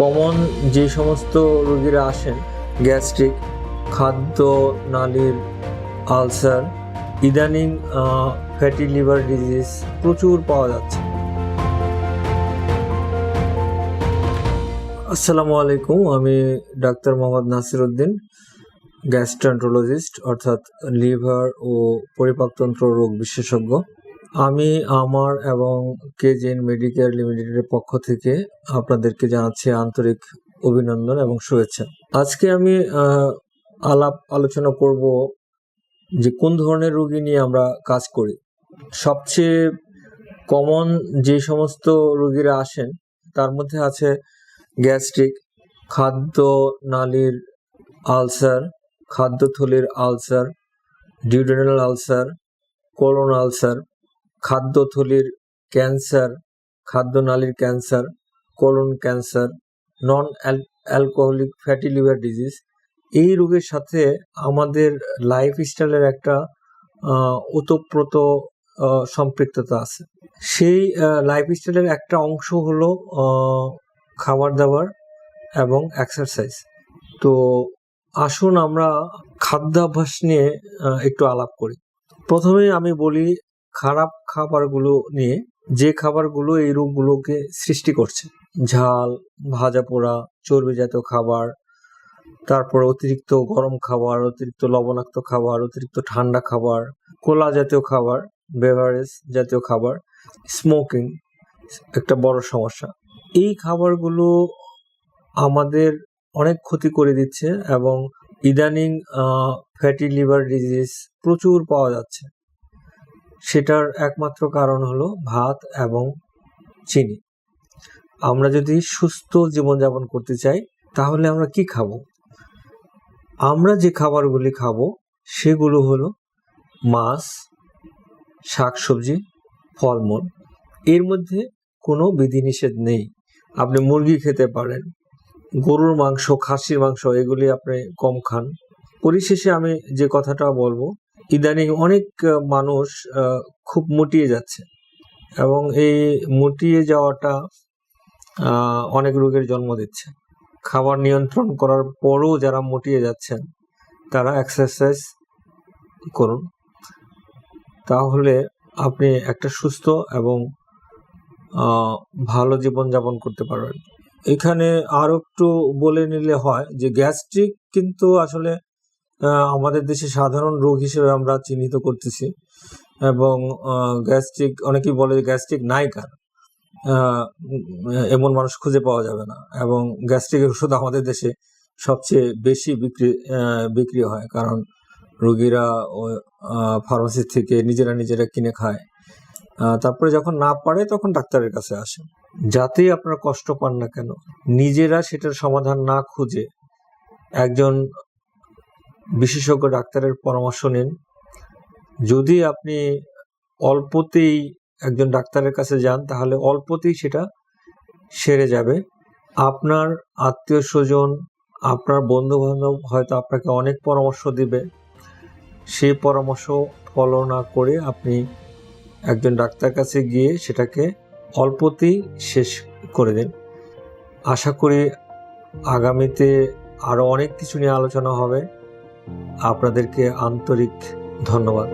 Common যে সমস্ত রোগীরা আসেন, গ্যাস্ট্রিক, খাদ্য নালীর আলসার, ইদানিং ফ্যাটি লিভার ডিজিজ প্রচুর পাওয়া যাচ্ছে। আসসালামু আলাইকুম, আমি ডাক্তার মোহাম্মদ নাসির উদ্দিন, গ্যাস্ট্রোএন্টারোলজিস্ট অর্থাৎ লিভার ও পরিপাকতন্ত্র রোগ বিশেষজ্ঞ। আমি আমার এবং কেজেন মেডিকেয়ার লিমিটেডের পক্ষ থেকে আপনাদেরকে জানাচ্ছি আন্তরিক অভিনন্দন এবং শুভেচ্ছা। আজকে আমি আলোচনা করব যে কোন ধরনের রোগী নিয়ে আমরা কাজ করি। সবচেয়ে কমন যে সমস্ত রোগীরা আসেন তার মধ্যে আছে গ্যাস্ট্রিক, খাদ্য নালীর আলসার, খাদ্যথলির ulcer, duodenal ulcer, colon ulcer, খাদ্যথলির ক্যান্সার, খাদ্যনালীর cancer, colon cancer, non alcoholic fatty liver disease. এই রোগের সাথে আমাদের লাইফস্টাইলের একটা ওতপ্রোত সম্পৃক্ততা আছে। সেই লাইফস্টাইলের একটা অংশ হলো খাবার দাবার এবং এক্সারসাইজ। তো আসুন আমরা খাদ্যাভ্যাস নিয়ে একটু আলাপ করি। প্রথমেই আমি বলি খারাপ খাবারগুলো নিয়ে, যে খাবারগুলো এই রোগগুলোকে সৃষ্টি করছে। ঝাল, ভাজা পোড়া, চর্বি জাতীয় খাবার, তারপর অতিরিক্ত গরম খাবার, অতিরিক্ত লবণাক্ত খাবার, অতিরিক্ত ঠান্ডা খাবার, কোলা জাতীয় খাবার, বেভারেজ জাতীয় খাবার, স্মোকিং একটা বড় সমস্যা। এই খাবারগুলো আমাদের অনেক ক্ষতি করে দিচ্ছে এবং ইদানিং ফ্যাটি লিভার ডিজিজ প্রচুর পাওয়া যাচ্ছে। সেটার একমাত্র কারণ হলো ভাত এবং চিনি। আমরা যদি সুস্থ জীবনযাপন করতে চাই তাহলে আমরা কি খাবো? আমরা যে খাবারগুলি খাবো সেগুলো হলো মাছ, শাকসবজি, ফলমূল। এর মধ্যে কোনো বিধিনিষেধ নেই। আপনি মুরগি খেতে পারেন, গরুর মাংস, খাসির মাংস এগুলি আপনি কম খান। পরিশেষে আমি যে কথাটা বলবো, ইদানিং অনেক মানুষ খুব মুটিয়ে যাচ্ছে এবং এই মুটিয়ে যাওয়াটা অনেক রোগের জন্ম দিচ্ছে। খাবার নিয়ন্ত্রণ করার পরও যারা মুটিয়ে যাচ্ছেন তারা এক্সারসাইজ করুন, তাহলে আপনি একটা সুস্থ এবং ভালো জীবনযাপন করতে পারবেন। এখানে আরও একটু বলে নিলে হয় যে গ্যাস্ট্রিক কিন্তু আসলে আমাদের দেশে সাধারণ রোগ হিসেবে আমরা চিহ্নিত করতেছি এবং গ্যাস্ট্রিক, অনেকেই বলে যে গ্যাস্ট্রিক নাই কার, এমন মানুষ খুঁজে পাওয়া যাবে না। এবং গ্যাস্ট্রিকের ওষুধ আমাদের দেশে সবচেয়ে বেশি বিক্রি হয়, কারণ রোগীরা ফার্মাসি থেকে নিজেরা কিনে খায়। তারপরে যখন না পারে তখন ডাক্তারের কাছে আসে। যাতেই আপনারা কষ্ট পান না কেন, নিজেরা সেটার সমাধান না খুঁজে একজন বিশেষজ্ঞ ডাক্তারের পরামর্শ নিন। যদি আপনি অল্পতেই একজন ডাক্তারের কাছে যান তাহলে অল্পতেই সেটা সেরে যাবে। আপনার আত্মীয় স্বজন, আপনার বন্ধু বান্ধব হয়তো আপনাকে অনেক পরামর্শ দিবে, সেই পরামর্শ ফলো না করে আপনি একজন ডাক্তার কাছে গিয়ে সেটাকে অল্পতেই শেষ করে দিন। আশা করি আগামীতে আরও অনেক কিছু নিয়ে আলোচনা হবে। আপনাদেরকে আন্তরিক ধন্যবাদ।